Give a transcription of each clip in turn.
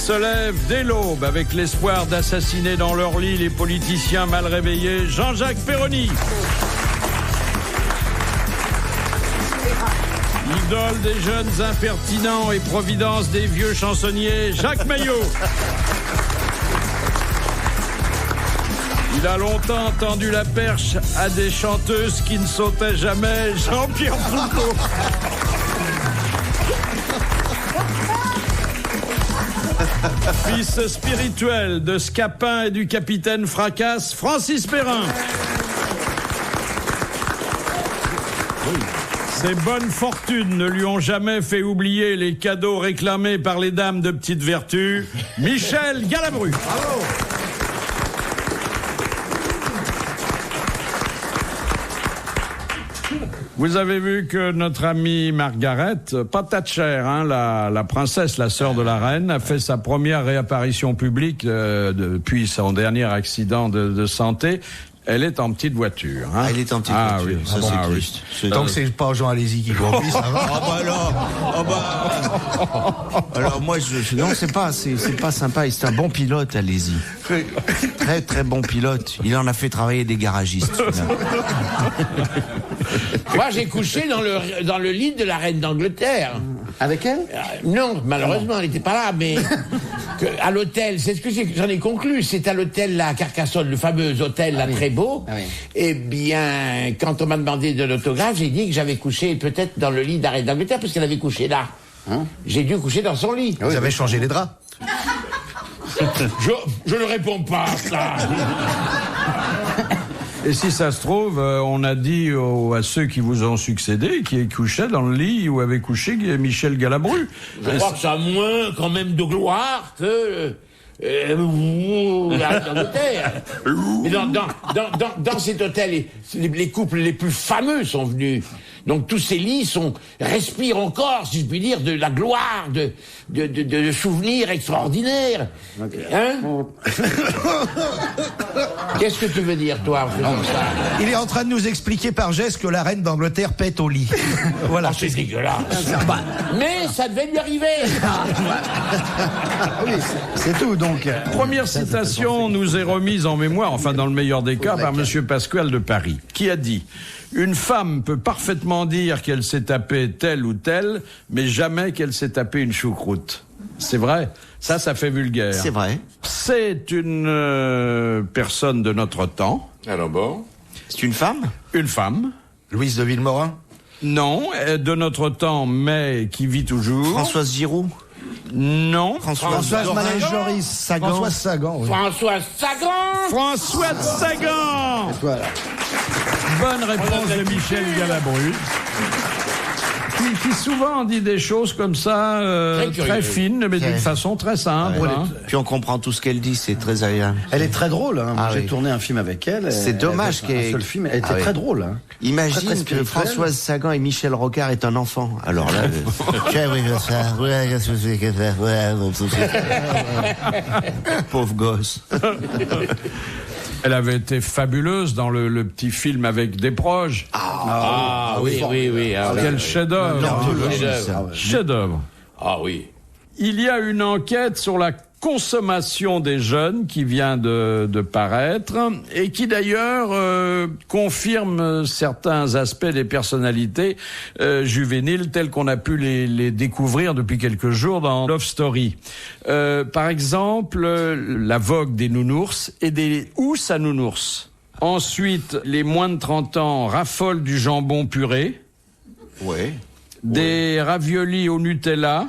se lève dès l'aube avec l'espoir d'assassiner dans leur lit les politiciens mal réveillés, Jean-Jacques Perroni. Idole des jeunes impertinents et providence des vieux chansonniers, Jacques Maillot. Il a longtemps tendu la perche à des chanteuses qui ne sautaient jamais, Jean-Pierre Foucault. Fils spirituel de Scapin et du capitaine Fracasse, Francis Perrin. Ses bonnes fortunes ne lui ont jamais fait oublier les cadeaux réclamés par les dames de petite vertu, Michel Galabru. Bravo. Vous avez vu que notre amie Margaret, pas Thatcher, la princesse, la sœur de la reine, a fait sa première réapparition publique depuis son dernier accident de santé. Elle est en petite voiture. Hein. Elle est en petite voiture. Oui, ça c'est triste. Tant que c'est pas Jean Alési qui conduit, ça va. Alors moi, non, c'est pas sympa. C'est un bon pilote, Alési. Très très bon pilote. Il en a fait travailler des garagistes. Moi, j'ai couché dans le lit de la reine d'Angleterre. Avec elle Non, malheureusement, elle n'était pas là, mais à l'hôtel, c'est ce que j'en ai conclu. C'est à l'hôtel la Carcassonne, le fameux hôtel là, très beau. Ah oui. Eh bien, quand on m'a demandé de l'autographe, j'ai dit que j'avais couché peut-être dans le lit de la reine d'Angleterre, parce qu'elle avait couché là. Hein? J'ai dû coucher dans son lit. Vous avez changé les draps. Je ne réponds pas à ça. Et si ça se trouve, on a dit à ceux qui vous ont succédé qui couchaient dans le lit où avait couché Michel Galabru. Je crois que ça a moins quand même de gloire que la reine d'Angleterre. Mais dans cet hôtel, les couples les plus fameux sont venus. Donc tous ces lits respirent encore, si je puis dire, de la gloire, de souvenirs extraordinaires. Okay. Hein? Qu'est-ce que tu veux dire, toi, en faisant ça? Il est en train de nous expliquer par geste que la reine d'Angleterre pète au lit. Voilà. Oh, c'est dégueulasse. Mais ça devait lui arriver. Oui, c'est tout, donc. Première citation nous est remise en mémoire, enfin dans le meilleur des cas, par Monsieur Pasquale de Paris, qui a dit: une femme peut parfaitement dire qu'elle s'est tapée telle ou telle, mais jamais qu'elle s'est tapée une choucroute. C'est vrai, ça fait vulgaire. C'est vrai. C'est une personne de notre temps. Alors bon. C'est une femme? Une femme. Louise de Villemorin? Non, de notre temps, mais qui vit toujours. Françoise Giroud? Non. Françoise Malin-Joris. Sagan. Françoise Sagan, oui. Françoise Sagan. Françoise Sagan. Voilà. Bonne réponse de Michel Galabru. Qui souvent dit des choses comme ça, très fines, mais d'une façon très simple. Hein. Puis on comprend tout ce qu'elle dit, c'est très agréable. Elle est très drôle. Hein. J'ai tourné un film avec elle. C'est dommage qu'elle... Un seul film, elle était très drôle. Hein. Imagine que Françoise Sagan et Michel Rocard est un enfant. Alors là... Pauvre gosse. Elle avait été fabuleuse dans le petit film avec Desproges. Oui. Quel chef-d'œuvre. Chef-d'œuvre. Ah oui. Il y a une enquête sur la consommation des jeunes qui vient de paraître et qui d'ailleurs confirme certains aspects des personnalités juvéniles telles qu'on a pu les découvrir depuis quelques jours dans Love Story. Par exemple, la vogue des nounours et des housses à nounours. Ensuite, les moins de 30 ans raffolent du jambon puré. Ouais. Des raviolis au Nutella.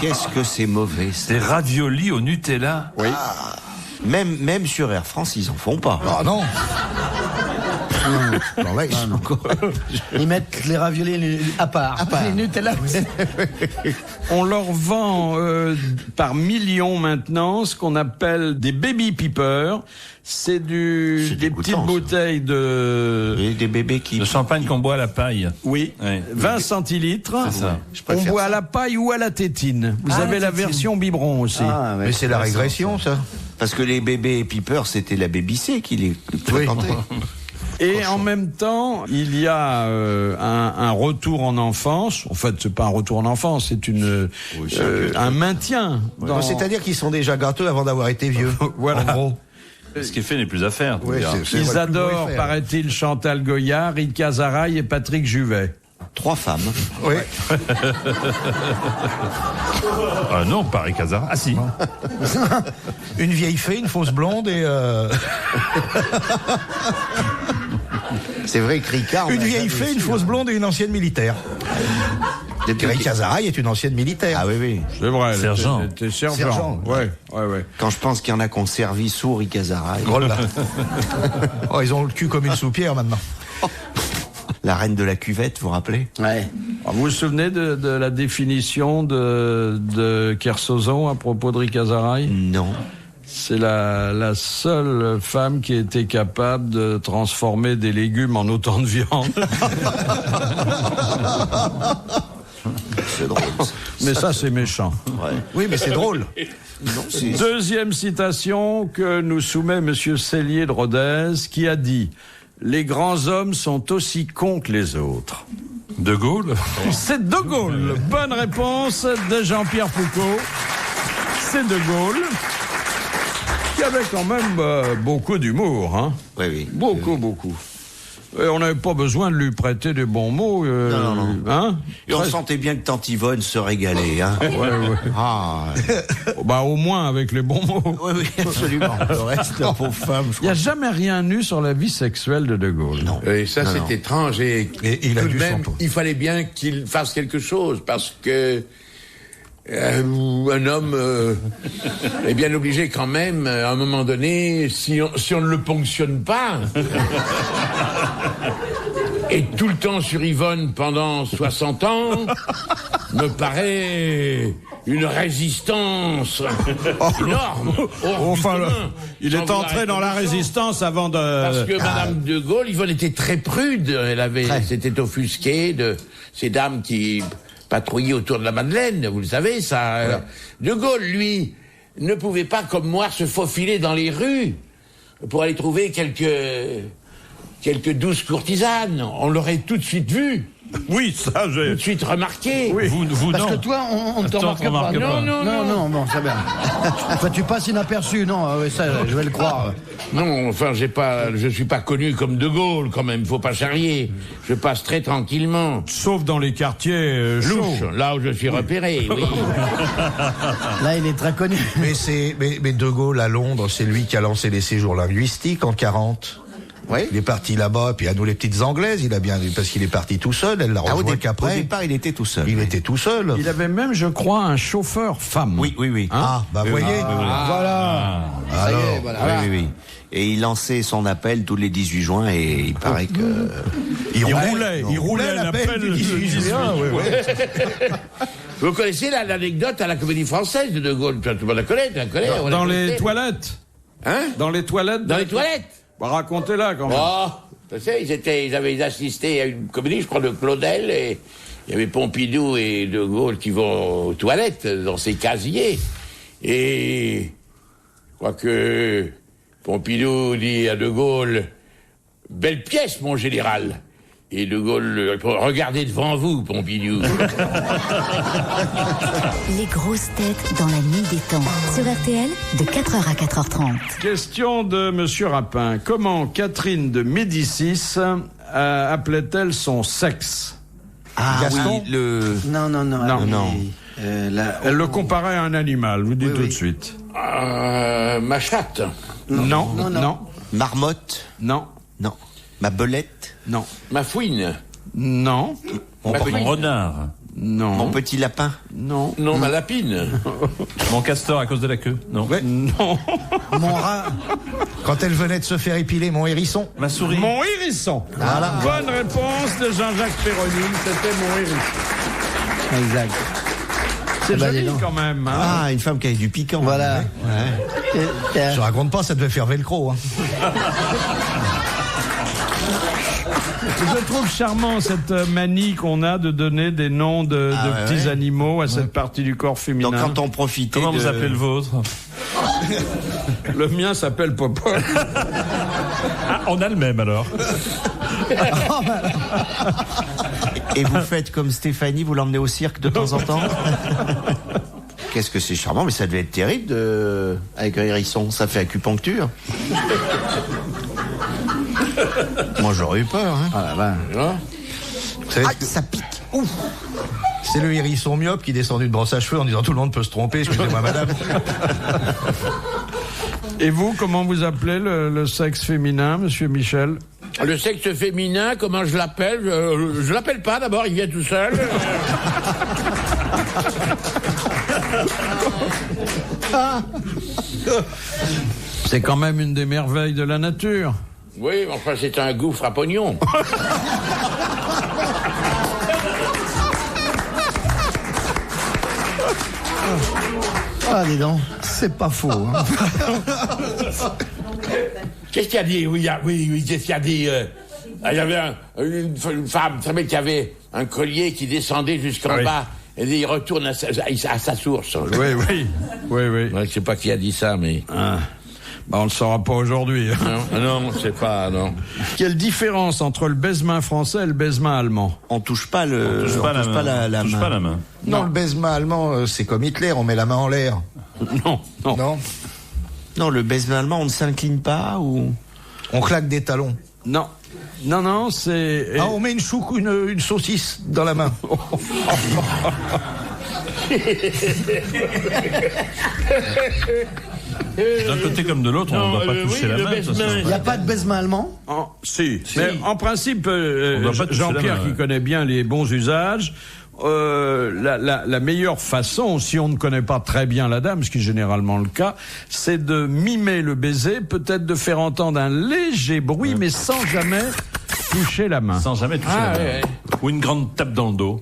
Qu'est-ce que c'est mauvais, ça. Des raviolis au Nutella? Oui. Même sur Air France, ils en font pas. Ah non. Non, là, ils mettent les raviolis à part. Les Nutella. On leur vend par millions maintenant ce qu'on appelle des baby peepers. C'est des petites bouteilles des bébés de champagne qu'on boit à la paille. Oui, 20 centilitres. C'est ça. On boit à la paille ou à la tétine. Vous avez la version biberon aussi. Mais c'est la régression, ça. Parce que les bébés peepers, c'était la BBC qui les fréquentait. Et en même temps, il y a un retour en enfance. En fait, c'est pas un retour en enfance, c'est un maintien. Dans... C'est-à-dire qu'ils sont déjà gâteux avant d'avoir été vieux. Voilà. En gros. Ce qui est fait n'est plus à faire. Ouais, Ils adorent, paraît-il, Chantal Goya, Rita Zaraï et Patrick Juvet. 3 femmes. Oui. Non, Paris Casara. Ah si. Une vieille fée, une fausse blonde et... C'est vrai que Ricard... Une vieille fée, une fausse blonde et une ancienne militaire. Rita Zaraï est une ancienne militaire. Ah oui, oui. C'est vrai. Sergent. T'es sergent. Sergent. Ouais. Quand je pense qu'il y en a qu'on servi sous Rita Zaraï. Drôle, là. Oh, ils ont le cul comme une soupière maintenant. La reine de la cuvette, vous vous rappelez? Ouais. Alors, vous vous souvenez de la définition de Kersozon à propos de Rita Zaraï? Non. C'est la seule femme qui a été capable de transformer des légumes en autant de viande. C'est drôle. Mais ça, c'est méchant. Ouais. Oui, mais c'est drôle. Non, c'est... Deuxième citation que nous soumet Monsieur Cellier de Rodez, qui a dit « Les grands hommes sont aussi cons que les autres ». De Gaulle. C'est De Gaulle. Bonne réponse de Jean-Pierre Foucault. C'est De Gaulle. Qui avait quand même beaucoup d'humour, hein. Oui, oui. Beaucoup. Et on n'avait pas besoin de lui prêter des bons mots. Non. Hein. Et on sentait bien que Tante Yvonne se régalait, hein. Ouais. Ah. Bah au moins avec les bons mots. Oui, absolument. Le reste, la pauvre femme, je Il n'y crois. a jamais rien eu sur la vie sexuelle de Gaulle. Non. Et ça, Non, c'est non. étrange. Et il a tout dû de même, s'en- il fallait bien qu'il fasse quelque chose, parce que un homme est bien obligé quand même, à un moment donné, si on ne le ponctionne pas, et tout le temps sur Yvonne pendant 60 ans, me paraît une résistance énorme. Enfin, Justement, il sans est vouloir entré être dans la méchant. résistance avant de... Parce que Madame de Gaulle, Yvonne était très prude. Elle s'était offusquée de ces dames qui patrouillaient autour de la Madeleine. Vous le savez, ça. Alors, de Gaulle, lui, ne pouvait pas, comme moi, se faufiler dans les rues pour aller trouver quelques douces courtisanes. On l'aurait tout de suite vu, Oui, ça, tout j'ai... de suite remarqué. Oui. Vous Parce non. que toi, on ne te Toi, remarque on pas. remarque pas. Non, bon, ça va. Enfin, tu passes inaperçu, non, ça, je vais le croire. Non, enfin, je suis pas connu comme de Gaulle, quand même. Faut pas charrier. Je passe très tranquillement. Sauf dans les quartiers chauds. Louche, là où je suis repéré, oui. Là, il est très connu. Mais De Gaulle à Londres, c'est lui qui a lancé les séjours linguistiques en 40. Oui. Il est parti là-bas, puis à nous les petites anglaises, il a bien, parce qu'il est parti tout seul, elle l'a Ah, au rejoint qu'après. départ, il était tout seul. Il était tout seul. Il avait même, je crois, un chauffeur femme. Oui. Ah, bah voyez. Voilà. Ça y Alors, est, voilà. Oui. Et il lançait son appel tous les 18 juin et il paraît que... Il roulait l'appel du 18 juin. Ouais. Vous connaissez l'anecdote à la Comédie Française de Gaulle? Tout le monde la connaît, on la Dans connaît. les toilettes. Hein? Dans les toilettes. Dans les toilettes? Bah, racontez-la quand même. Oh, tu sais, ils avaient assisté à une comédie, je crois, de Claudel, et il y avait Pompidou et De Gaulle qui vont aux toilettes, dans ces casiers. Et je crois que Pompidou dit à De Gaulle, « Belle pièce, mon général !» Et De Gaulle répond, « Regardez devant vous, Pompidou !» Les grosses têtes dans la nuit des temps. Sur RTL, de 4h à 4h30. Question de Monsieur Rapin. Comment Catherine de Médicis appelait-elle son sexe? Ah Gaston. oui, le... Non. Non. Elle le comparait à un animal, je vous dis tout de suite. Ma chatte. Non. Marmotte. Non. Ma belette. Non. Ma fouine. Non. Ma Mon fouine. renard. Non. Mon petit lapin. Non. Non, ma lapine. Mon castor à cause de la queue. Non. Non. Mon rat. Quand elle venait de se faire épiler, mon hérisson. Ma souris. Mon hérisson. Voilà. Bonne réponse de Jean-Jacques Perroni. C'était mon hérisson. Exact. C'est bah, joli dis donc. quand même. Hein. Ah, une femme qui avait du piquant. Voilà. Je raconte pas, ça devait faire velcro. Hein. Je trouve charmant cette manie qu'on a de donner des noms de petits animaux à cette partie du corps féminin. Donc quand on profitait Comment de... vous appelez le vôtre? Le mien s'appelle Popol. On a le même alors. Et vous faites comme Stéphanie, vous l'emmenez au cirque de temps en temps? Qu'est-ce que c'est charmant, mais ça devait être terrible avec un hérisson, ça fait acupuncture. Moi j'aurais eu peur. Hein. Ah là là. Ça pique. Ouf. C'est le hérisson myope qui descend d'une brosse à cheveux en disant tout le monde peut se tromper, excusez-moi madame. Et vous, comment vous appelez le sexe féminin, monsieur Michel? Le sexe féminin, comment je l'appelle? Je l'appelle pas d'abord, il vient tout seul. C'est quand même une des merveilles de la nature. Oui, enfin c'est un gouffre à pognon. Ah, dis donc, c'est pas faux. Hein. Qu'est-ce qu'il y a dit? Oui, qu'est-ce qu'il y a dit? Il y avait une femme, vous savez, qui avait un collier qui descendait jusqu'en bas. Et il retourne à sa source. Oui. Ouais, je sais pas qui a dit ça, mais... On le saura pas aujourd'hui. Non, c'est pas, non. Quelle différence entre le baise-main français et le baise-main allemand? On touche pas la main. Non, le baise-main allemand, c'est comme Hitler, on met la main en l'air. Non. Non, le baise-main allemand, on ne s'incline pas ou... On claque des talons. Non, c'est... On met une saucisse dans la main. D'un côté comme de l'autre, on ne doit pas toucher la main. Il n'y a pas de baise-main allemand? Si. Mais en principe, Jean-Pierre, qui connaît bien les bons usages, la meilleure façon, si on ne connaît pas très bien la dame, ce qui est généralement le cas, c'est de mimer le baiser, peut-être de faire entendre un léger bruit, mais sans jamais toucher la main. Sans jamais toucher la main. Ouais. Ou une grande tape dans le dos.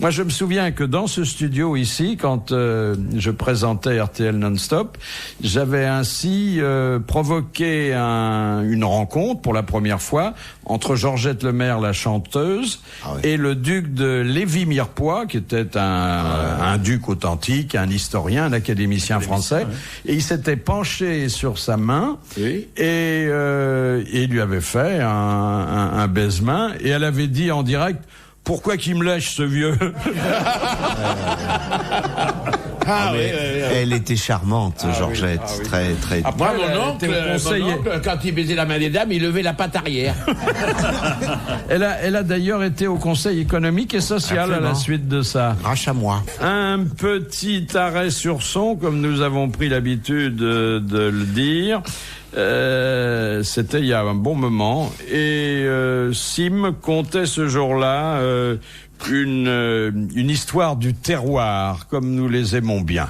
Moi, je me souviens que dans ce studio ici, quand je présentais RTL Non-Stop, j'avais ainsi provoqué une rencontre pour la première fois entre Georgette Lemaire, la chanteuse, et le duc de Lévis-Mirepoix, qui était un duc authentique, un historien, un académicien français, et il s'était penché sur sa main et il lui avait fait un baise-main, et elle avait dit en direct: pourquoi qu'il me lèche, ce vieux? Elle était charmante, Georgette. Oui. Très, très... Après, mon oncle, quand il baisait la main des dames, il levait la patte arrière. Elle a d'ailleurs été au Conseil économique et social à la suite de ça. Grâce à moi. Un petit arrêt sur son, comme nous avons pris l'habitude de le dire. C'était il y a un bon moment, et Sim contait ce jour-là une histoire du terroir, comme nous les aimons bien.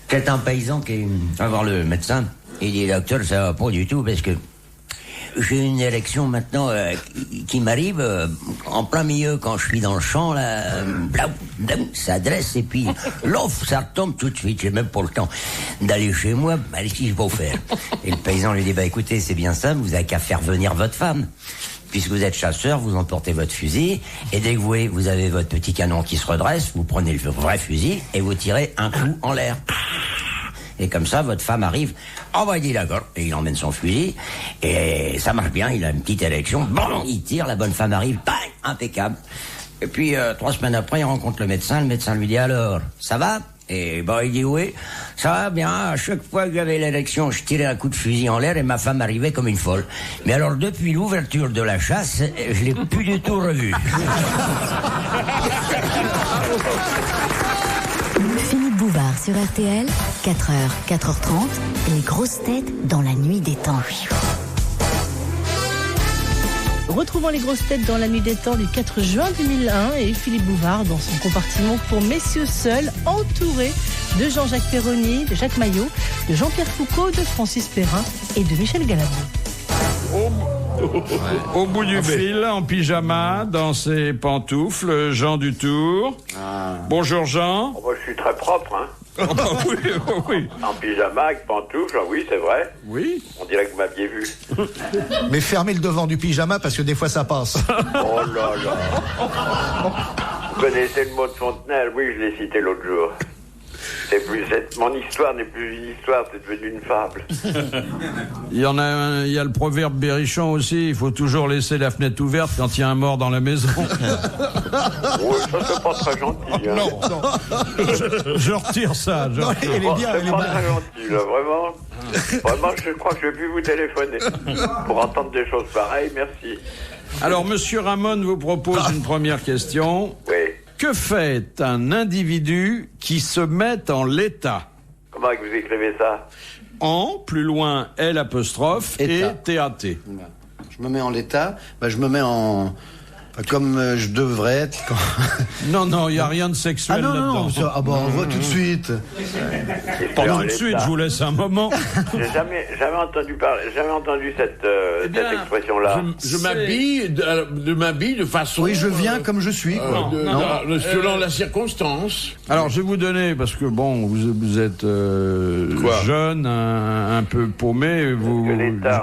C'est un paysan qui va voir le médecin. Il dit: docteur, ça va pas du tout, parce que j'ai une érection maintenant qui m'arrive en plein milieu quand je suis dans le champ, là, ça dresse, et puis l'offre, ça retombe tout de suite. J'ai même pas le temps d'aller chez moi, allez, si je vais faire. Et le paysan lui dit: écoutez, c'est bien simple, vous avez qu'à faire venir votre femme. Puisque vous êtes chasseur, vous emportez votre fusil, et dès que vous avez votre petit canon qui se redresse, vous prenez le vrai fusil et vous tirez un coup en l'air. Et comme ça, votre femme arrive, envoyez la gorge, et il emmène son fusil, et ça marche bien, il a une petite érection, bon, il tire, la bonne femme arrive, bang, impeccable. Et puis, 3 semaines après, il rencontre le médecin lui dit: alors, ça va? Et il dit: oui, ça va bien, à chaque fois que j'avais l'élection, je tirais un coup de fusil en l'air et ma femme arrivait comme une folle. Mais alors, depuis l'ouverture de la chasse, je l'ai plus du tout revue. Philippe Bouvard sur RTL, 4h, 4h30, les grosses têtes dans la nuit des temps. Retrouvons les grosses têtes dans la nuit des temps du 4 juin 2001 et Philippe Bouvard dans son compartiment pour messieurs seuls, entouré de Jean-Jacques Perroni, de Jacques Maillot, de Jean-Pierre Foucault, de Francis Perrin et de Michel Galabru. Au bout du fil, en pyjama, dans ses pantoufles, Jean Dutour. Bonjour Jean. Moi je suis très propre, hein. Oui. En pyjama, avec pantoufles, oui, c'est vrai. Oui. On dirait que vous m'aviez vu. Mais fermez le devant du pyjama parce que des fois ça passe. Oh là là. Vous connaissez le mot de Fontenelle? Oui, je l'ai cité l'autre jour. Mon histoire n'est plus une histoire, c'est devenu une fable. Il y a le proverbe berrichon aussi, il faut toujours laisser la fenêtre ouverte quand il y a un mort dans la maison. Ouais, ça c'est pas très gentil. Hein. Non. Je retire ça. Non, elle est bien, elle est pas bien. très gentil, là, vraiment. Vraiment, je crois que je vais plus vous téléphoner pour entendre des choses pareilles, merci. Alors, Monsieur Ramon vous propose une première question. Oui. Que fait un individu qui se met en l'état? Comment est-ce que vous écrivez ça? En, plus loin, L', et État. T-A-T. Je me mets en l'état, je me mets en... Comme je devrais être. Non, il n'y a rien de sexuel là-dedans. On voit tout de suite. Pas tout de suite, je vous laisse un moment. J'ai jamais entendu cette expression-là. Je m'habille de façon... Oui, je viens comme je suis, quoi. Selon la circonstance. Alors, je vais vous donner, parce que bon, vous êtes jeune, un peu paumé,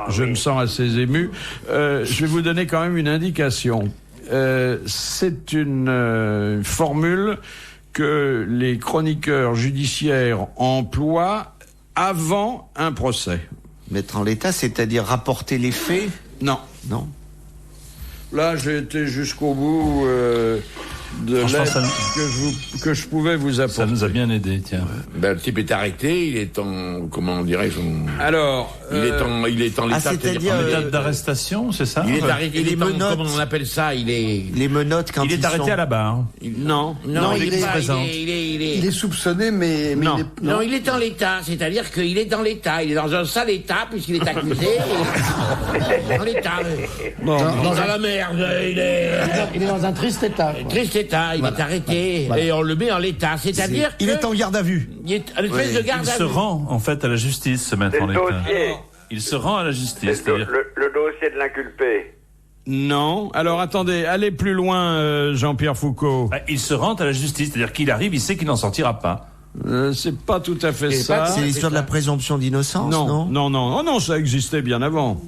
je me sens assez ému. Je vais vous donner quand même une indication. C'est une formule que les chroniqueurs judiciaires emploient avant un procès. Mettre en l'état, c'est-à-dire rapporter les faits? Non. Là, j'ai été jusqu'au bout de l'aide que je pouvais vous apporter. Ça nous a bien aidé, tiens. Le type est arrêté, il est en... Comment dirais-je? Alors... Il est en l'état... c'est-à-dire... En état d'arrestation, c'est ça? Il est arrêté, menottes. comment on appelle ça? Les menottes quand Il est arrêté à la barre. Non, il est pas... Il est soupçonné, mais non. Il est en l'état, c'est-à-dire qu'il est dans l'état. Il est dans un sale état, puisqu'il est accusé. Dans l'état. Dans la merde, il est dans un triste état. Triste état, il est arrêté, et on le met en l'état. C'est-à-dire Il est en garde à vue. Il est à l'espèce de garde Il à se vue. rend, en fait, à la justice, se mettre en Le état. dossier. Il se rend à la justice, c'est-à-dire... Le dossier de l'inculpé. Non. Alors, attendez, allez plus loin, Jean-Pierre Foucault. Il se rend à la justice, c'est-à-dire qu'il arrive, il sait qu'il n'en sortira pas. C'est pas tout à fait ça. C'est l'histoire de la présomption d'innocence, non? Non, ça existait bien avant.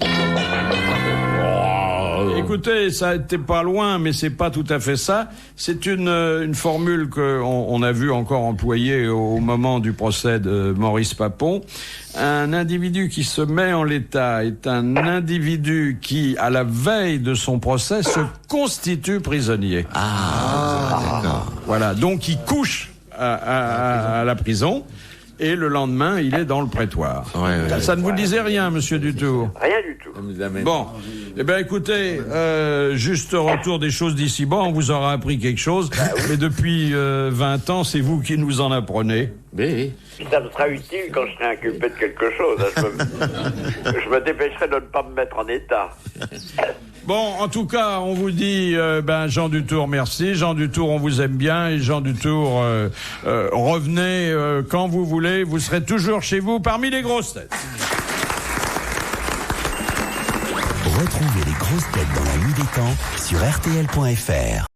Écoutez, ça n'était pas loin, mais c'est pas tout à fait ça. C'est une formule qu'on a vu encore employée au moment du procès de Maurice Papon. Un individu qui se met en l'état est un individu qui, à la veille de son procès, se constitue prisonnier. D'accord. Voilà, donc il couche à la prison. Et le lendemain, il est dans le prétoire. Ça ne vous disait rien, Monsieur Dutour? Rien du tout. Bon, écoutez, juste retour des choses d'ici-bas, on vous aura appris quelque chose, mais depuis 20 ans, c'est vous qui nous en apprenez. Oui. Ça me sera utile quand je serai inculpé de quelque chose. Je me dépêcherai de ne pas me mettre en état. Bon, en tout cas, on vous dit, Jean Dutour, merci. Jean Dutour, on vous aime bien. Et Jean Dutour, revenez quand vous voulez. Vous serez toujours chez vous parmi les grosses têtes. Retrouvez les grosses têtes dans la nuit des temps sur RTL.fr.